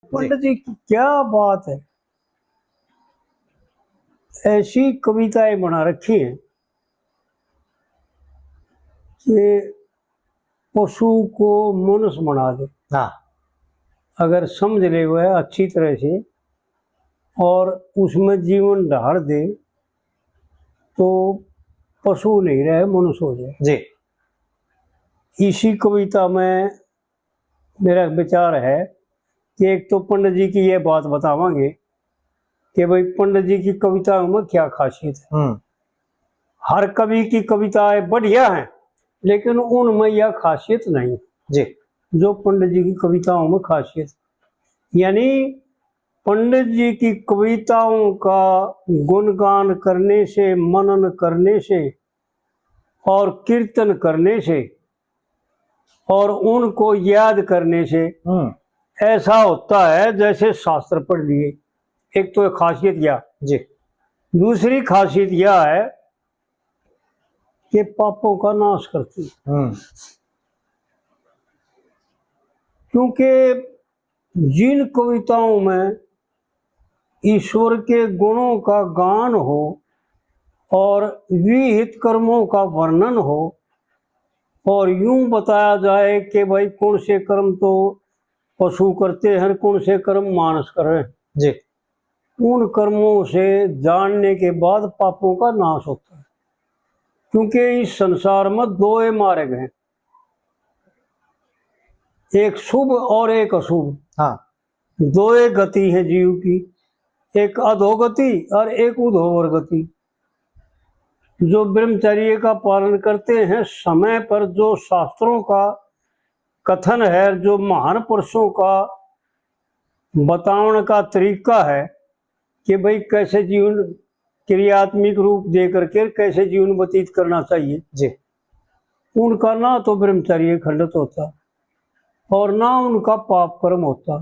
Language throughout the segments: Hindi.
पंडित जी की क्या बात है, ऐसी कविताएं बना रखी हैं कि पशु को मनुष्य बना दे। हाँ, अगर समझ ले वह अच्छी तरह से और उसमें जीवन ढाल दे तो पशु नहीं रहे, मनुष्य हो जाए। जी। इसी कविता में मेरा विचार है कि एक तो पंडित जी की ये बात बतावांगे कि भाई पंडित जी की कविताओं में क्या खासियत है। हर कवि की कविताएं बढ़िया हैं, लेकिन उनमें यह खासियत नहीं जी। जो पंडित जी की कविताओं में खासियत। यानी पंडित जी की कविताओं का गुणगान करने से, मनन करने से और कीर्तन करने से और उनको याद करने से ऐसा होता है जैसे शास्त्र पढ़ लिए। एक तो खासियत यह जी। दूसरी खासियत यह है कि पापों का नाश करती, क्योंकि जिन कविताओं में ईश्वर के गुणों का गान हो और विहित कर्मों का वर्णन हो और यूं बताया जाए कि भाई कौन से कर्म तो पशु करते हैं, कौन से कर्म मानस कर रहे हैं जी। उन कर्मों से जानने के बाद पापों का नाश होता है। क्योंकि इस संसार में दो मार्ग हैं, एक शुभ और एक अशुभ। हाँ। दो गति है जीव की, एक अधोगति और एक उधोवर गति। जो ब्रह्मचर्य का पालन करते हैं, समय पर जो शास्त्रों का कथन है, जो महान पुरुषों का बतावन का तरीका है कि भाई कैसे जीवन क्रियात्मक रूप दे करके कैसे जीवन व्यतीत करना चाहिए जी। उनका ना तो ब्रह्मचर्य खंडित होता और ना उनका पाप कर्म होता,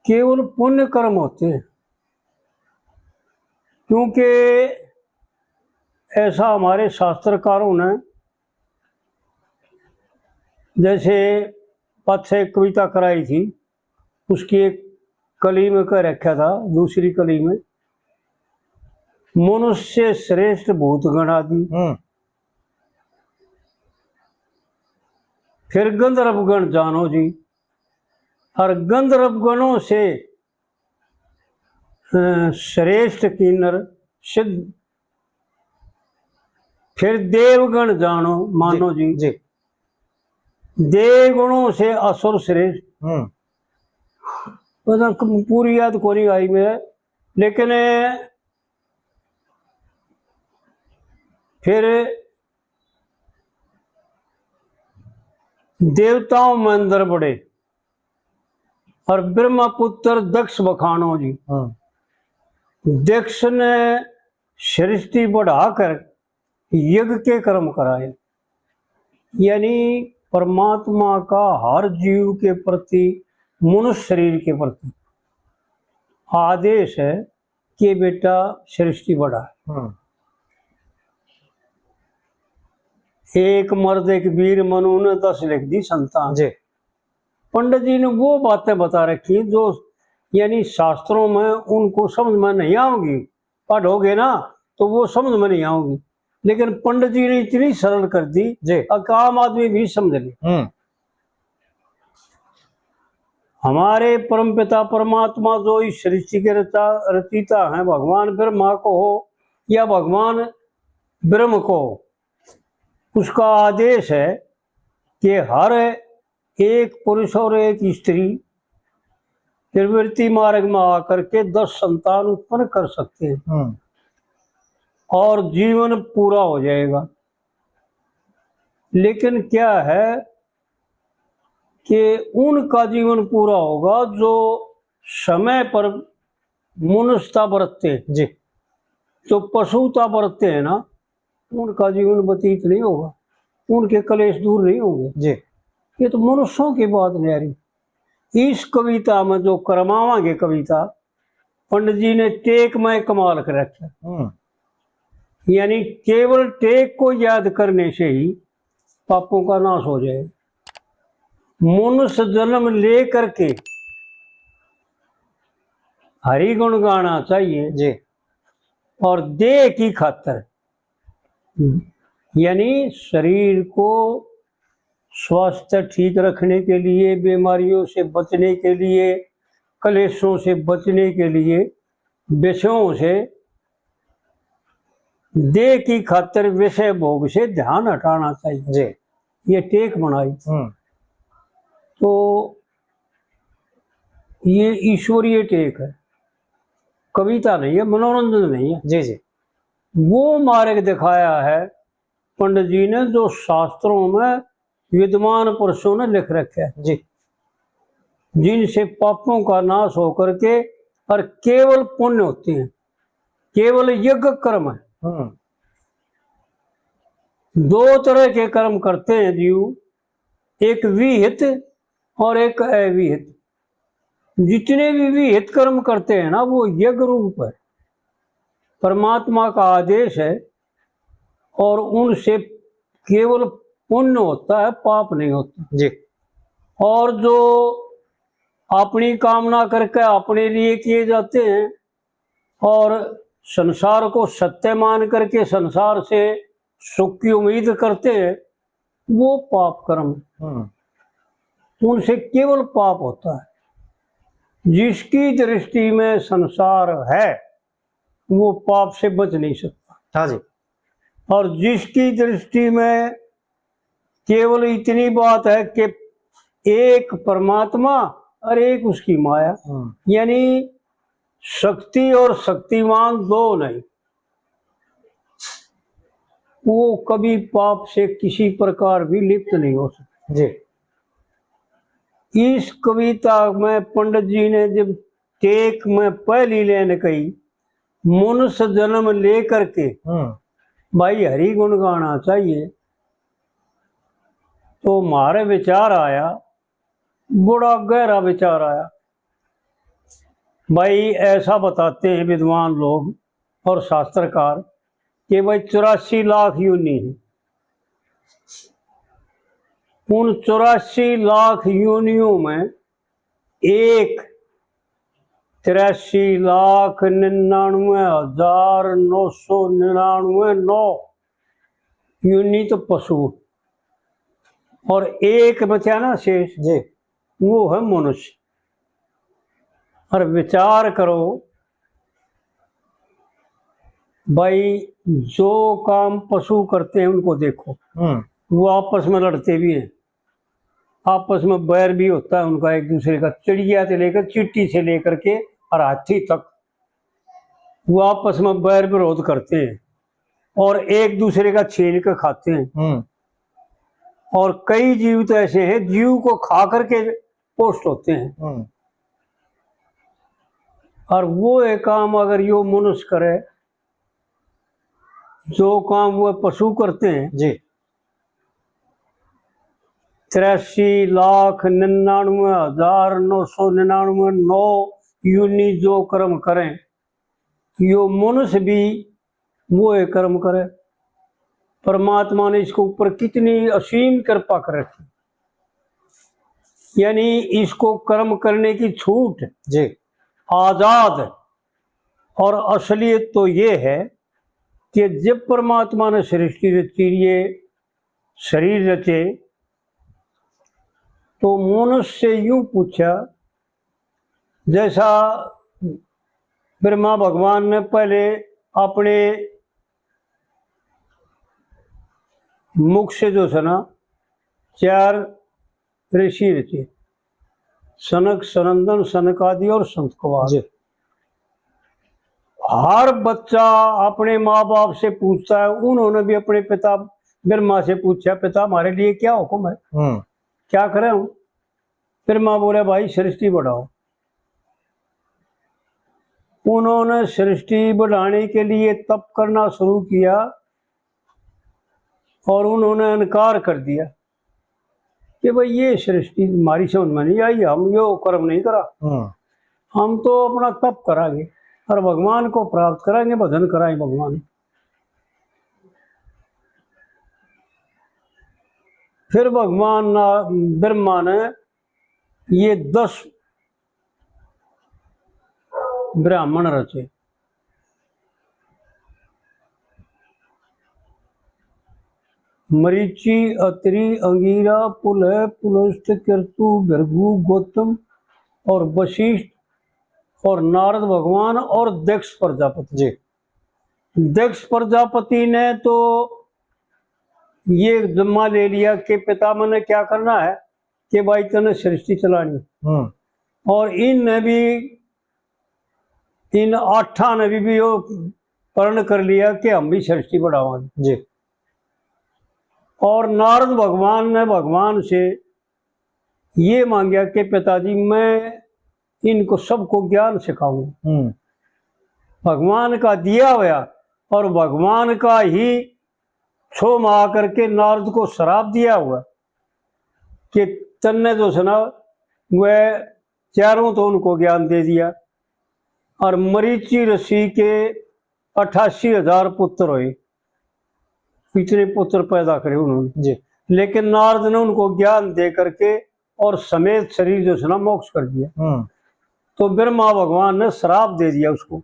केवल पुण्य कर्म होते हैं। क्योंकि ऐसा हमारे शास्त्रकारों ने, जैसे पद से कविता कराई थी, उसकी एक कली में कह रखा था, दूसरी कली में मनुष्य श्रेष्ठ भूत गणादि, फिर गंधर्व गण जानो जी, और गंधर्व गणों से श्रेष्ठ किन्नर सिद्ध, फिर देवगण जानो मानो जी, जी। देवगणों से असुर श्रेष्ठ। पूरी याद को नहीं आई मेरे, लेकिन फिर देवताओं में अंदर बढ़े और ब्रह्मपुत्र दक्ष बखानो जी। दक्ष ने सृष्टि बढ़ाकर यज्ञ के कर्म कराए। यानी परमात्मा का हर जीव के प्रति, मनुष्य शरीर के प्रति आदेश है कि बेटा सृष्टि बढ़ाए। एक मर्द एक वीर मनु ने 10 लिख दी संतान। जी। पंडित जी ने वो बातें बता रखी जो यानी शास्त्रों में उनको समझ में नहीं आऊंगी, पढ़ोगे ना तो वो समझ में नहीं आऊंगी, लेकिन पंडित जी ने इतनी सरल कर दी आम आदमी भी समझ ले। हमारे परमपिता परमात्मा जो इस सृष्टि के रचयिता हैं, भगवान ब्रह्मा को हो या भगवान ब्रह्म को हो, उसका आदेश है कि हर एक पुरुष और एक स्त्री प्रवृत्ति मार्ग में आकर के 10 संतान उत्पन्न कर सकते हैं और जीवन पूरा हो जाएगा। लेकिन क्या है कि उनका जीवन पूरा होगा जो समय पर मनुष्यता बरतते जी, जो पशुता बरतते हैं ना, उनका जीवन व्यतीत नहीं होगा, उनके कलेश दूर नहीं होंगे जी। ये तो मनुष्यों की बात न्यारी। इस कविता में जो करमावांगे कविता, पंडित जी ने टेक में कमाल कर रखा। यानी केवल टेक को याद करने से ही पापों का नाश हो जाए। मनुष्य जन्म ले करके हरि गुण गाना चाहिए जी और देह की खातिर, यानी शरीर को स्वास्थ्य ठीक रखने के लिए, बीमारियों से बचने के लिए, कलेशों से बचने के लिए, विषयों से, देह की खातिर विषय भोग से ध्यान हटाना चाहिए। जी ये टेक बनाई। तो ये ईश्वरीय टेक है, कविता नहीं है, मनोरंजन नहीं है। जी जी वो मार्ग दिखाया है पंडित जी ने जो शास्त्रों में विद्वान पुरुषों ने लिख रखे है, जी जिनसे पापों का नाश होकर के और केवल पुण्य होते हैं, केवल यज्ञ कर्म है। दो तरह के कर्म करते हैं जीव, एक विहित और एक अविहित। जितने भी विहित कर्म करते हैं ना, वो यज्ञ रूप है, परमात्मा का आदेश है, और उनसे केवल पुण्य होता है, पाप नहीं होता जी और जो अपनी कामना करके अपने लिए किए जाते हैं और संसार को सत्य मान करके संसार से सुख की उम्मीद करते हैं, वो पाप कर्म, उनसे केवल पाप होता है। जिसकी दृष्टि में संसार है वो पाप से बच नहीं सकता। हाँ जी और जिसकी दृष्टि में केवल इतनी बात है कि एक परमात्मा और एक उसकी माया, यानी शक्ति और शक्तिमान दो नहीं, वो कभी पाप से किसी प्रकार भी लिप्त नहीं हो सकता। जी इस कविता में पंडित जी ने जब टेक में पहली लाइन कही, मनुष्य जन्म लेकर के भाई हरि गुण गाना चाहिए, तो हमारे विचार आया, बड़ा गहरा विचार आया। भाई ऐसा बताते हैं विद्वान लोग और शास्त्रकार कि भाई 84 लाख योनि है, उन 84 लाख योनियों में एक 83,99,999 योनि तो पशु, और एक बचा ना शेष, जी वो है मनुष्य। और विचार करो भाई, जो काम पशु करते हैं उनको देखो, वो आपस में लड़ते भी हैं, आपस में बैर भी होता है उनका एक दूसरे का, चिड़िया से लेकर चींटी से लेकर के और हाथी तक वो आपस में बैर विरोध करते हैं और एक दूसरे का छीन कर खाते हैं। और कई जीव तो ऐसे हैं जीव को खा करके पोस्ट होते हैं। और वो एक काम अगर यो मनुष्य करे जो काम वो पशु करते हैं, जी 83,99,999 यूनि जो कर्म करें, यो मनुष्य भी वो एक कर्म करे। परमात्मा ने इसके ऊपर कितनी असीम कृपा कर रखी, यानी इसको कर्म करने की छूट जी आजाद। और असलियत तो ये है कि जब परमात्मा ने सृष्टि रची, ये शरीर रचे, तो मनुष्य से यूं पूछा, जैसा ब्रह्मा भगवान ने पहले अपने मुख से जो है ना 4 ऋषि रचे, सनक, सनंदन, सनकादि और संत कुमार। हर बच्चा अपने माँ बाप से पूछता है, उन्होंने भी अपने पिता ब्रह्मा से पूछा, पिता हमारे लिए क्या हुक्म है, क्या करें हम? ब्रह्मा बोले भाई सृष्टि बढ़ाओ। उन्होंने सृष्टि बढ़ाने के लिए तप करना शुरू किया और उन्होंने इनकार कर दिया कि भाई ये सृष्टि हमारी समझ में नहीं आई, हम यो कर्म नहीं करा, हम तो अपना तप करांगे और भगवान को प्राप्त कराएंगे, भजन कराएंगे भगवान। फिर भगवान ब्रह्मा ने ये 10 ब्राह्मण रचे। मरीचि, अत्रि, अंगीरा, पुलह, पुलस्त्य, कीर्तु, भृगु, गौतम और वशिष्ठ और नारद भगवान और दक्ष प्रजापति। जी। दक्ष प्रजापति ने तो ये जिम्मा ले लिया कि पिता मैंने क्या करना है कि भाई तने सृष्टि चलानी। और इन ने भी, इन 8 ने भी वो प्रण कर लिया कि हम भी सृष्टि बढ़ावांगे। जी। और नारद भगवान ने भगवान से ये मांगा कि पिताजी मैं इनको सबको ज्ञान सिखाऊंगा। भगवान का दिया हुआ और भगवान का ही छो माह करके नारद को श्राप दिया हुआ कि तन्ने जो सुना वह चारों तो उनको ज्ञान दे दिया। और मरीचि ऋषि के 88,000 पुत्र हुए, इतने पुत्र पैदा करे उन्होंने। जी। लेकिन नारद ने उनको ज्ञान दे करके और समेत शरीर जो सुना मोक्ष कर दिया। तो ब्रह्मा भगवान ने श्राप दे दिया उसको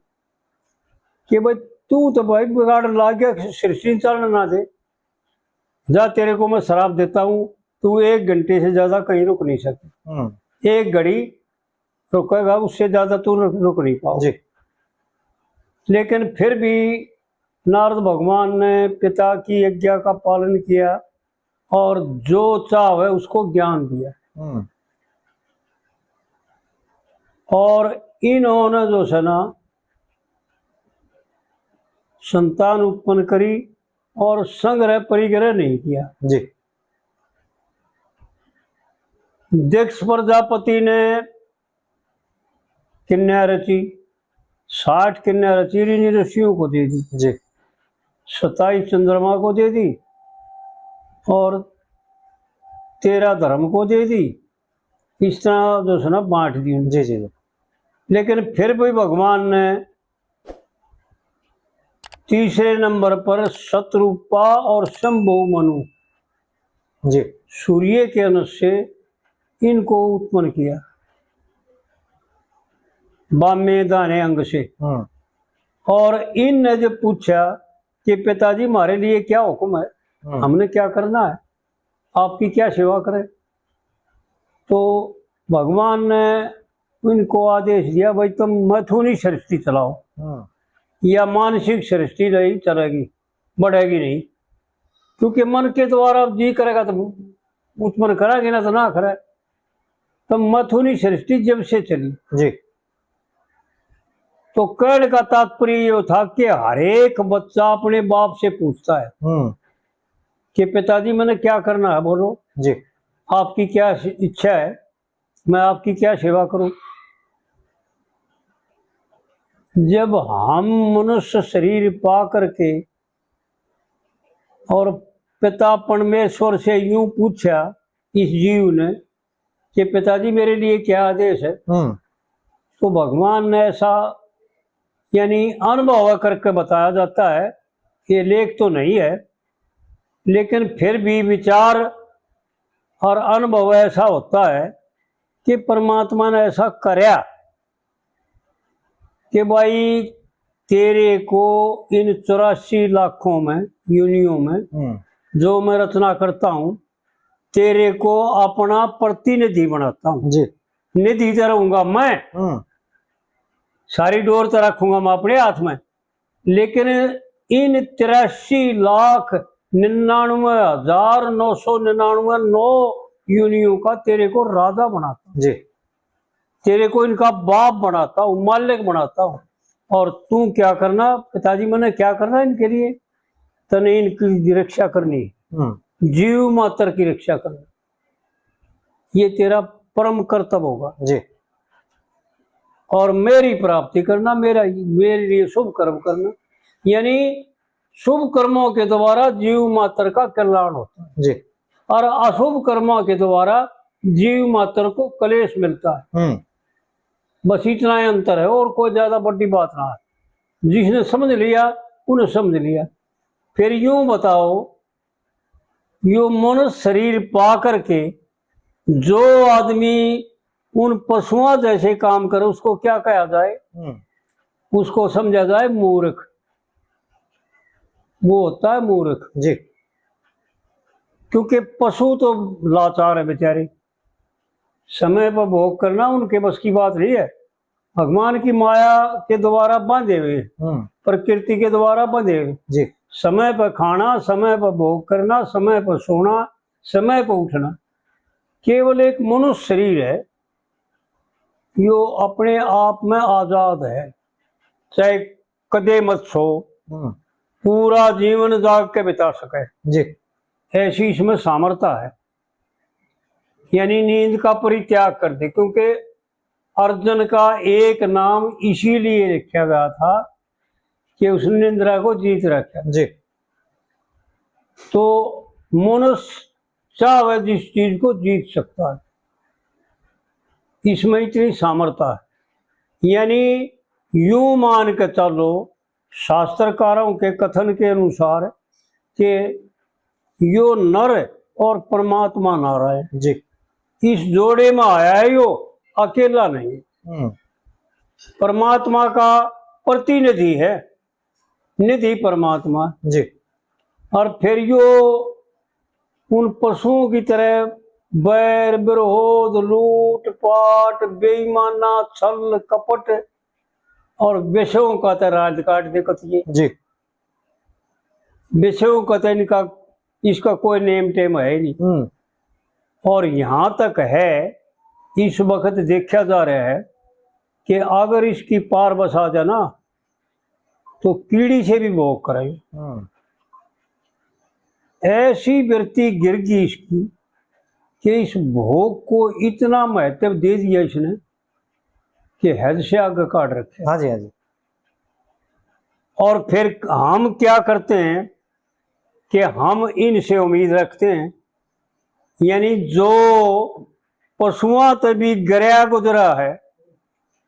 कि भाई तू तो भाई बिगाड़ ला गया, सृष्टि चलने ना दे, जा तेरे को मैं श्राप देता हूँ, तू 1 घंटे से ज्यादा कहीं रुक नहीं सके। 1 घड़ी रुकेगा, उससे ज्यादा तू रुक नहीं पाओ। जी। लेकिन फिर भी नारद भगवान ने पिता की आज्ञा का पालन किया और जो चाहे उसको ज्ञान दिया। और इन्होंने जो है ना संतान उत्पन्न करी और संग्रह परिग्रह नहीं किया। जी। दक्ष प्रजापति ने कन्या रची, 60 कन्या रची, ऋषियों को दे दी। जी। 27 चंद्रमा को दे दी और 13 धर्म को दे दी। इस तरह जो है ना बांट दी। जी। जी। लेकिन फिर भी भगवान ने तीसरे नंबर पर शत्रुपा और शंभु मनु, जी, सूर्य के अंश से इनको उत्पन्न किया, बामे दाने अंग से। और इन ने जब पूछा कि पिताजी हमारे लिए क्या हुक्म है, हमने क्या करना है, आपकी क्या सेवा करें, तो भगवान ने इनको आदेश दिया भाई तुम मैथुनी सृष्टि चलाओ, या मानसिक सृष्टि नहीं चलेगी, बढ़ेगी नहीं, क्योंकि मन के द्वारा जी करेगा तो उत्पन्न कराएंगे ना तो ना करे। तो मैथुनी सृष्टि जब से चली जी, तो कहने का तात्पर्य ये था कि हर एक बच्चा अपने बाप से पूछता है कि पिताजी मैंने क्या करना है, बोलो जी, आपकी क्या इच्छा है, मैं आपकी क्या सेवा करूं। जब हम मनुष्य शरीर पा करके और पिता परमेश्वर से यूं पूछा इस जीव ने कि पिताजी मेरे लिए क्या आदेश है, तो भगवान ने ऐसा यानी अनुभव करके बताया जाता है, ये लेख तो नहीं है लेकिन फिर भी विचार और अनुभव ऐसा होता है कि परमात्मा ने ऐसा कराया कि भाई तेरे को इन 84 लाखों में योनियों में जो मैं रचना करता हूँ तेरे को अपना प्रतिनिधि बनाता हूँ। निधि तो रहूंगा मैं, सारी डोर तो रखूंगा मैं अपने हाथ में, लेकिन इन 83,99,999 योनियों का तेरे को राजा बनाता हूँ, तेरे को इनका बाप बनाता हूँ, मालिक बनाता हूँ। और तू क्या करना पिताजी, मैंने क्या करना इनके लिए, तने इनकी रक्षा करनी, जीव मात्र की रक्षा करना, ये तेरा परम कर्तव्य होगा जी। और मेरी प्राप्ति करना, मेरे लिए शुभ कर्म करना, यानी शुभ कर्मों के द्वारा जीव मात्र का कल्याण होता है जी, और अशुभ कर्मों के द्वारा जीव मात्र को क्लेश मिलता है। बस इतना ही अंतर है, और कोई ज्यादा बड़ी बात ना है। जिसने समझ लिया उन्हें समझ लिया। फिर यूं बताओ, यो मनुष्य शरीर पा करके जो आदमी उन पशुओं जैसे काम करे उसको क्या कहा जाए, उसको समझा जाए मूर्ख। वो होता है मूर्ख, जी क्योंकि पशु तो लाचार है बेचारे, समय पर भोग करना उनके बस की बात नहीं है। भगवान की माया के द्वारा बांधे हुए, प्रकृति के द्वारा बंधे हुए, जी समय पर खाना, समय पर भोग करना, समय पर सोना, समय पर उठना। केवल एक मनुष्य शरीर है जो अपने आप में आजाद है, चाहे कदे मत सो, पूरा जीवन जाग के बिता सके, जी ऐसी इसमें सामर्थ्य है। यानी नींद का परित्याग कर दे, क्योंकि अर्जुन का एक नाम इसीलिए रखा गया था कि उसने निंद्रा को जीत रखा। जी तो मनुष्य चाहे जिस चीज को जीत सकता है, इसमें इतनी सामर्थ्य है। यानी यूं मान के चलो शास्त्रकारों के कथन के अनुसार कि यो नर और परमात्मा नारायण जी इस जोड़े में आया है, यो अकेला नहीं, परमात्मा का प्रतिनिधि है, निधि परमात्मा। जी और फिर यो उन पशुओं की तरह बैर विरोध लूट पाट बेईमाना छल कपट और विषयों का तो राज काट दे कथिए। जी विषयों का तो इनका इसका कोई नेम टेम है ही नहीं। और यहाँ तक है इस वक्त देखा जा रहा है कि अगर इसकी पार बस आ जाए ना तो कीड़ी से भी भोग करेंगे। ऐसी वृत्ति गिर गई इसकी कि इस भोग को इतना महत्व दे दिया इसने कि हद से आगे काट रखे। हाँ जी हाँ जी। और फिर हम क्या करते हैं कि हम इनसे उम्मीद रखते हैं, यानी जो पशुओं तभी गया गुजरा है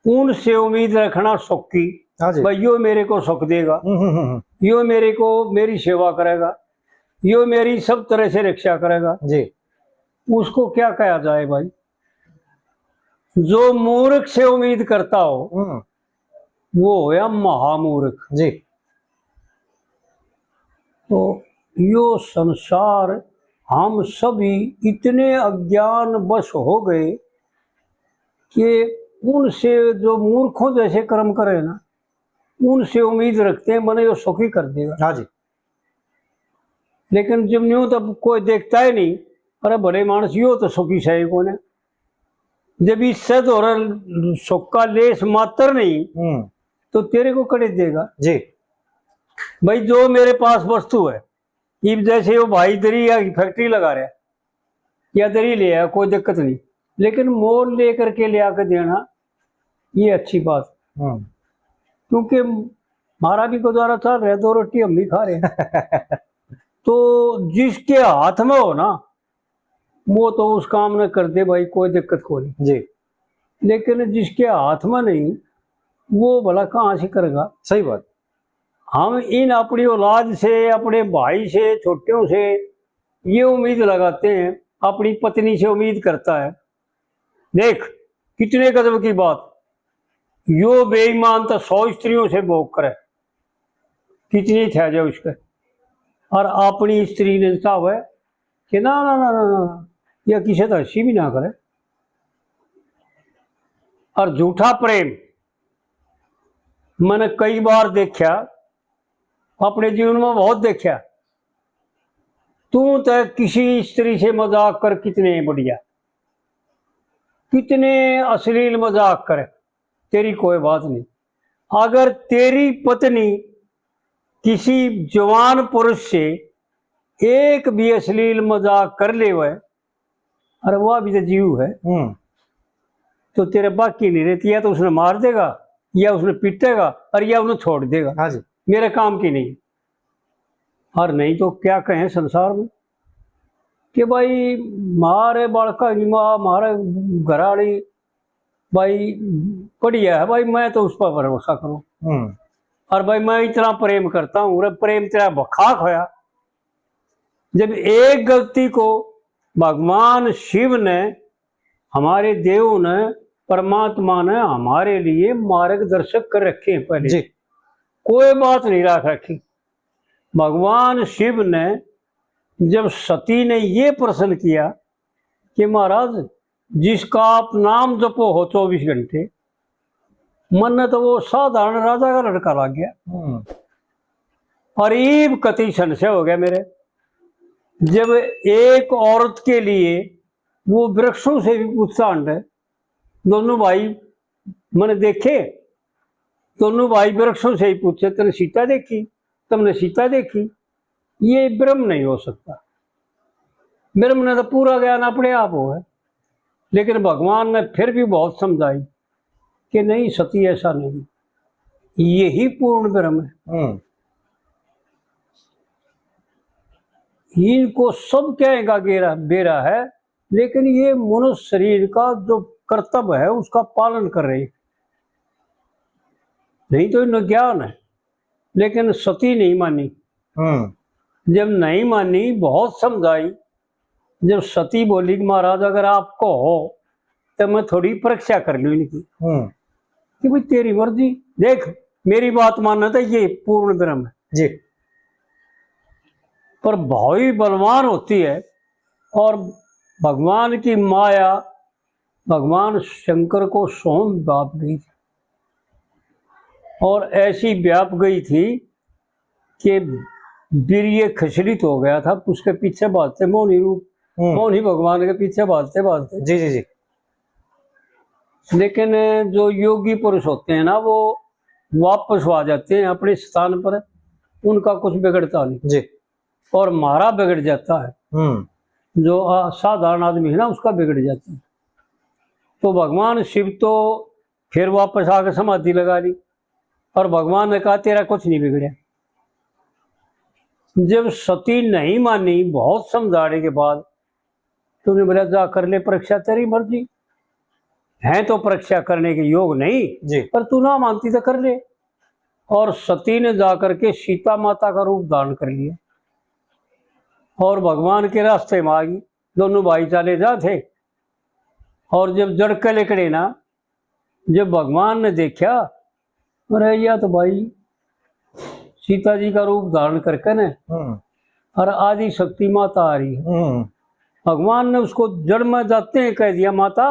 उनसे उम्मीद रखना सुख की। हाँ जी। भाई यो मेरे को सुख देगा, यो मेरे को मेरी सेवा करेगा, यो मेरी सब तरह से रक्षा करेगा जी। उसको क्या कहा जाए भाई? जो मूर्ख से उम्मीद करता हो वो होया महामूर्ख जी। तो यो संसार हम सभी इतने अज्ञान वश हो गए कि उनसे जो मूर्खों जैसे कर्म करे ना उनसे उम्मीद रखते हैं मैंने यो सुखी कर देगा। हाँ जी। लेकिन जब न्यू तब कोई देखता ही नहीं, अरे बड़े मानस यो तो सुखी सही को ने, जब इससे तो सुख का लेस मात्र नहीं तो तेरे को कड़े देगा जी। भाई। जो मेरे पास वस्तु है, ये जैसे वो भाई दरी या फैक्ट्री लगा रहा है या दरी ले आया कोई दिक्कत नहीं, लेकिन मोल लेकर के ले आकर देना ये अच्छी बात, क्योंकि हमारा भी गुजारा था, रह दो रोटी हम भी खा रहे हैं। तो जिसके हाथ में हो ना वो तो उस काम न कर दे भाई, कोई दिक्कत को नहीं जी। लेकिन जिसके हाथ में नहीं वो भला कहाँ से करेगा? सही बात। हम इन अपनी औलाद से, अपने भाई से, छोटियों से ये उम्मीद लगाते हैं, अपनी पत्नी से उम्मीद करता है। देख कितने गजब की बात, यो बेईमान तो 100 स्त्रियों से भोग करे, कितनी थे जाए उसके, और अपनी स्त्री ने साहब है कि ना ना ना ना ना या किसी तो हंसी भी ना करे। और झूठा प्रेम मैंने कई बार देखा, अपने जीवन में बहुत देखा। तू तो किसी स्त्री से मजाक कर, कितने बढ़िया, कितने अश्लील मजाक करे, तेरी कोई बात नहीं। अगर तेरी पत्नी किसी जवान पुरुष से एक भी अश्लील मजाक कर ले वह, अरे वह भी तो जीव है, तो तेरे बाकी नहीं रहती, या तो उसने मार देगा या उसने पीटेगा और या उन्हें छोड़ देगा। हाँ जी। मेरे काम की नहीं। और नहीं तो क्या कहें संसार में कि भाई मारे बालका की माँ, मारे घराड़ी भाई बढ़िया है भाई, मैं तो उस पर भरोसा करूं, और भाई मैं इतना प्रेम करता हूं, अरे प्रेम तेरा बखाक होया। जब एक गलती को भगवान शिव ने, हमारे देव ने परमात्मा ने हमारे लिए मार्गदर्शक कर रखे हैं पहले जी। कोई बात नहीं रख रखी। भगवान शिव ने जब सती ने ये प्रश्न किया कि महाराज जिसका आप नाम जपो हो 24 घंटे, मन ने तो वो साधारण राजा का लड़का लग गया। अरीब कति संशय हो गया मेरे। जब एक औरत के लिए वो वृक्षों से भी उत्सांड है, दोनों भाई मैंने देखे, दोनों भाई वृक्षों से ही पूछे तेने सीता देखी, तुमने सीता देखी, ये ब्रह्म नहीं हो सकता। ब्रह्म ने तो पूरा ज्ञान अपने आप हो है। लेकिन भगवान ने फिर भी बहुत समझाई कि नहीं सती ऐसा नहीं, यही पूर्ण ब्रह्म है। इनको सब कहेगा गेरा बेरा है, लेकिन ये मनुष्य शरीर का जो कर्तव्य है उसका पालन कर रहे हैं, नहीं तो इन्हें ज्ञान है। लेकिन सती नहीं मानी। जब नहीं मानी, बहुत समझाई, जब सती बोली कि महाराज अगर आपको हो तो मैं थोड़ी परीक्षा कर लूँ इनकी कि भाई तेरी मर्जी, देख मेरी बात मानना था, ये पूर्ण ब्रह्म है जी। पर भावी बलवान होती है और भगवान की माया भगवान शंकर को सौंप व्याप गई थी, और ऐसी व्याप गई थी कि वीर्य खचलित हो गया था उसके पीछे भागते मौनी रूप, मौनी भगवान के पीछे भागते भागते। जी जी जी। लेकिन जो योगी पुरुष होते हैं ना, वो वापस आ जाते हैं अपने स्थान पर, उनका कुछ बिगड़ता नहीं जी। और मारा बिगड़ जाता है। जो साधारण आदमी है ना उसका बिगड़ जाता है। तो भगवान शिव तो फिर वापस आकर समाधि लगा ली और भगवान ने कहा तेरा कुछ नहीं बिगड़ा। जब सती नहीं मानी, बहुत समझाने के बाद, तो उन्हें बोला जा कर ले परीक्षा, तेरी मर्जी है तो परीक्षा करने के योग नहीं जी। पर तू ना मानती तो कर ले। और सती ने जाकर के सीता माता का रूप धारण कर लिया और भगवान के रास्ते में आ गई। दोनों भाई चाले जा थे और जब जड़के लेकड़े ना, जब भगवान ने देखा अरे या तो भाई सीता जी का रूप धारण करके न और आदि शक्ति माता आ रही है। भगवान ने उसको जड़ में जाते हैं कह दिया माता,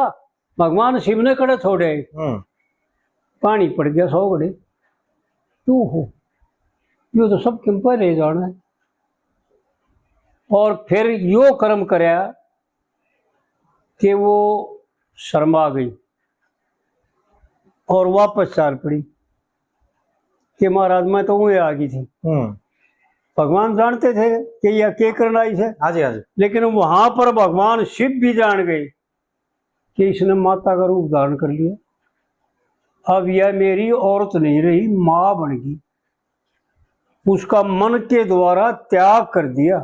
भगवान शिव ने कड़े छोड़े, पानी पड़ गया 100 घड़े, तू हो यो तो सब किम पर ले जाना है। और फिर यो कर्म कराया कि वो शर्मा गई और वापस चाल पड़ी कि महाराज मैं तो वहीं आ गई थी। भगवान जानते थे कि यह क्या करना इसे। हाँ जी हाँ जी। लेकिन वहां पर भगवान शिव भी जान गए कि इसने माता का रूप धारण कर लिया, अब यह मेरी औरत नहीं रही, माँ बन गई। उसका मन के द्वारा त्याग कर दिया,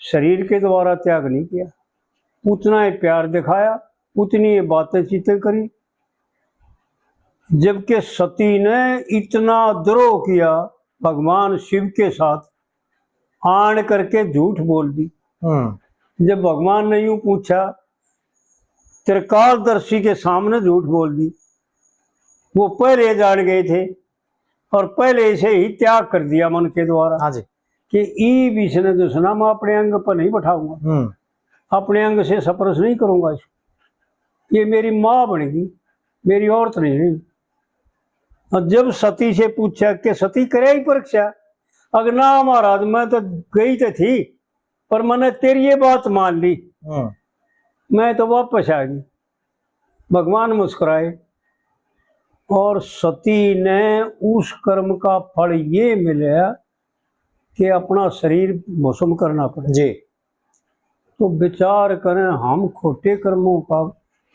शरीर के द्वारा त्याग नहीं किया। उतना ही प्यार दिखाया, उतनी ही बातें चीतें करी। जबकि सती ने इतना द्रोह किया भगवान शिव के साथ, आन करके झूठ बोल दी। जब भगवान ने यूं पूछा, त्रिकालदर्शी के सामने झूठ बोल दी। वो पहले जान गए थे और पहले से ही त्याग कर दिया मन के द्वारा। हाँ जी। कि ई बीच ने जो सुना मैं अपने अंग पर नहीं बैठाऊंगा, अपने अंग से स्पर्श नहीं करूंगा इसको, ये मेरी माँ बनेगी, मेरी औरत नहीं रही। और जब सती से पूछा कि सती करे ही परीक्षा, अगर ना महाराज मैं तो गई तो थी पर मैंने तेरी ये बात मान ली, मैं तो वापस आ गई। भगवान मुस्कुराए और सती ने उस कर्म का फल ये मिला कि अपना शरीर भस्म करना पड़े। जी। तो विचार करें हम खोटे कर्मों का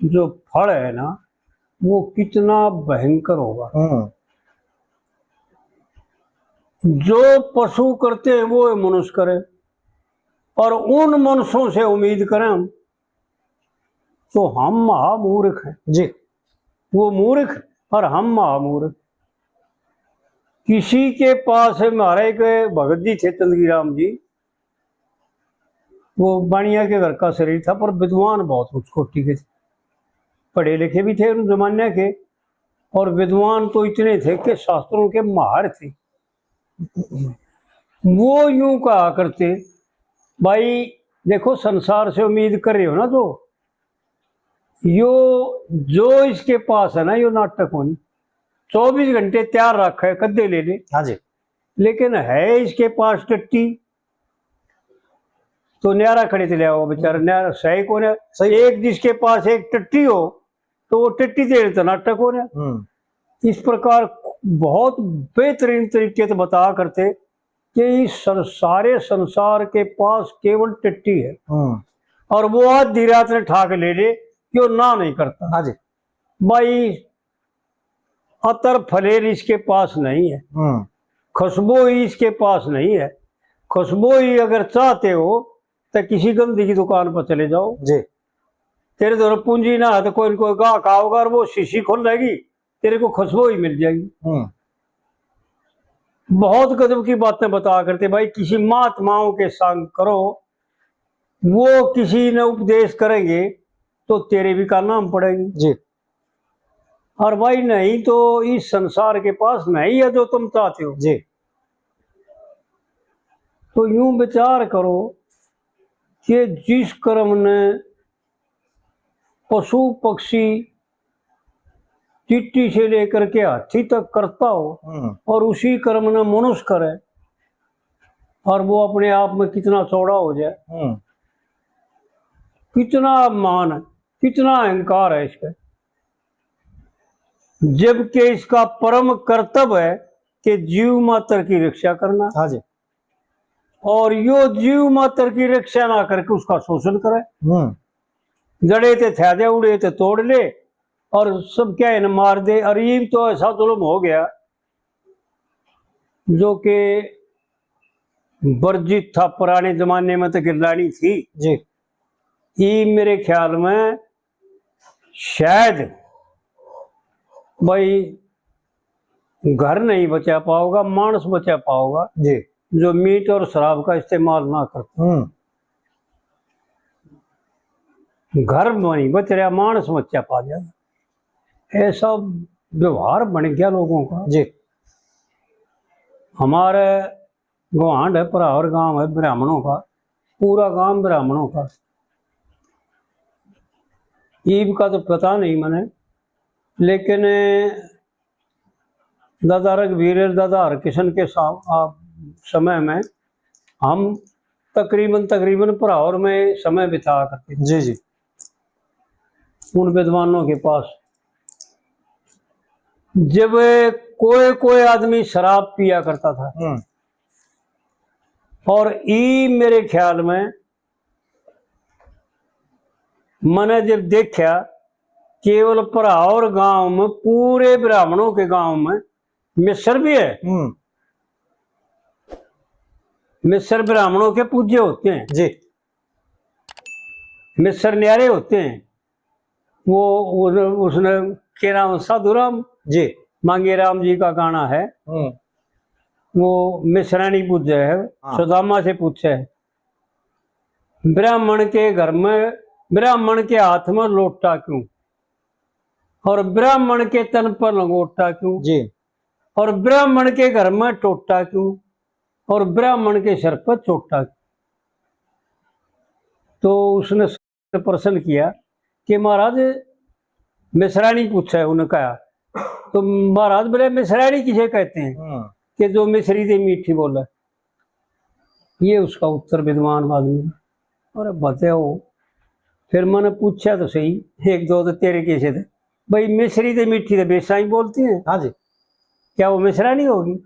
जो फल है ना वो कितना भयंकर होगा। जो पशु करते हैं वो मनुष्य करें, और उन मनुष्यों से उम्मीद करें हम, तो हम महामूर्ख हैं जी। वो मूर्ख और हम महामूर्ख। किसी के पास हमारे के भगत जी थे चंदगी राम जी, वो बाणिया के घर का शरीर था पर विद्वान बहुत उच्च कोटि के थे। पढ़े लिखे भी थे उन जमाने के, और विद्वान तो इतने थे कि शास्त्रों के माहिर थे। वो यूं कहा करते, भाई देखो संसार से उम्मीद कर रहे हो ना, तो यो जो इसके पास है ना, यो नाटक होनी 24 घंटे तैयार रखा है, कद्दे ले ले। हाँ जी। लेकिन है इसके पास टट्टी तो न्यारा खड़े चले आओ बेचारा, न्यारा सही कौन है। सही। एक जिसके पास एक टट्टी हो तो वो टट्टी दे तो नाटक हो रहा। इस प्रकार बहुत बेहतरीन तरीके से बता करते कि इस सारे संसार के पास केवल टट्टी है, और वो आधी रात ने ठाक ले ले कि वो ना नहीं करता। हाँ जी। भाई अतर फलेर इसके पास नहीं है, खुशबू ही इसके पास नहीं है। खुशबू ही अगर चाहते हो तो किसी गंदी की दुकान पर चले जाओ जी। तेरे तो पूंजी ना है तो कोई कोई गाहक आओगा और वो शीशी खोल लेगी, तेरे को खुशबू ही मिल जाएगी। बहुत गजब की बातें बता करते भाई, किसी महात्माओं के संग करो, वो किसी ने उपदेश करेंगे तो तेरे भी का नाम पड़ेगी जी। और भाई नहीं तो इस संसार के पास नहीं है जो तुम चाहते हो जी। तो यूं विचार करो कि जिस कर्म ने पशु पक्षी चींटी से लेकर के हाथी तक करता हो और उसी कर्म ने मनुष्य करे और वो अपने आप में कितना चौड़ा हो जाए, कितना मान है, कितना अहंकार है इसका, जबकि इसका परम कर्तव्य है कि जीव मात्र की रक्षा करना। हाँ जी। और यो जीव मात्र की रक्षा ना करके उसका शोषण करे, जड़े थे थैदे उड़े थे तोड़ ले और सब क्या है मार दे। और ये तो ऐसा जुल्म हो गया जो कि वर्जित था पुराने जमाने में, तो गिरलानी थी जी। ये मेरे ख्याल में शायद भाई घर नहीं बचा पाओगा, मानस बचा पाओगा जी, जो मीट और शराब का इस्तेमाल ना करता। घर नहीं बच रहा, मानस बच्चा पा जाएगा। ऐसा व्यवहार बन गया लोगों का जी। हमारे गुआंढ है, परावर गांव है ब्राह्मणों का, पूरा गांव ब्राह्मणों का। ईब का तो पता नहीं मैंने, लेकिन दादा रघुवीर दादा हरकिशन के समय में हम तकरीबन परावर में समय बिता करते थे। जी जी। उन विद्वानों के पास जब कोई आदमी शराब पिया करता था और ई मेरे ख्याल में मैंने जब देखा केवल परावर गांव में, पूरे ब्राह्मणों के गांव में मिस्र भी है। मिस्र ब्राह्मणों के पूज्य होते हैं जी। मिस्र न्यारे होते हैं। वो उसने के नाम साधुराम जी, मांगे राम जी का गाना है, वो मिश्रानी पूछे है, सुदामा से पूछे है, ब्राह्मण के घर में, ब्राह्मण के हाथ में लोटा क्यों, और ब्राह्मण के तन पर लंगोटा क्यों जी, और ब्राह्मण के घर में टोटा क्यों, और ब्राह्मण के सर पर चोटा क्यों। तो उसने प्रश्न किया कि महाराज मिश्रानी पूछा है। उन्होंने कहा तो महाराज बोले मिश्रानी किसे कहते हैं कि जो मिश्री से मीठी बोला। ये उसका उत्तर विद्वान आदमी ने। और बताओ, फिर मैंने पूछा तो सही, एक दो तो तेरे कैसे थे भाई, मिश्री से मीठी तो बेसाई बोलती है। हाँ जी। क्या वो मिश्रानी होगी?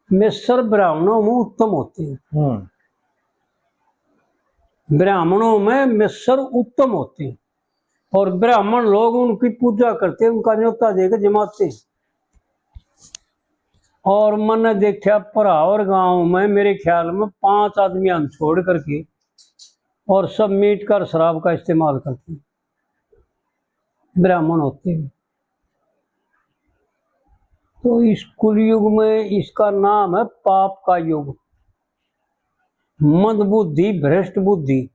मिश्र ब्राह्मणों में उत्तम होते हैं, ब्राह्मणों में मिश्र उत्तम होते हैं और ब्राह्मण लोग उनकी पूजा करते हैं, उनका न्योता देकर जमाते हैं। और मैंने देखा परावर गांव में मेरे ख्याल में 5 आदमी छोड़ करके और सब मीट कर शराब का इस्तेमाल करते हैं, ब्राह्मण होते हैं। तो इस कुलयुग में इसका नाम है पाप का युग, मंद बुद्धि, भ्रष्ट बुद्धि।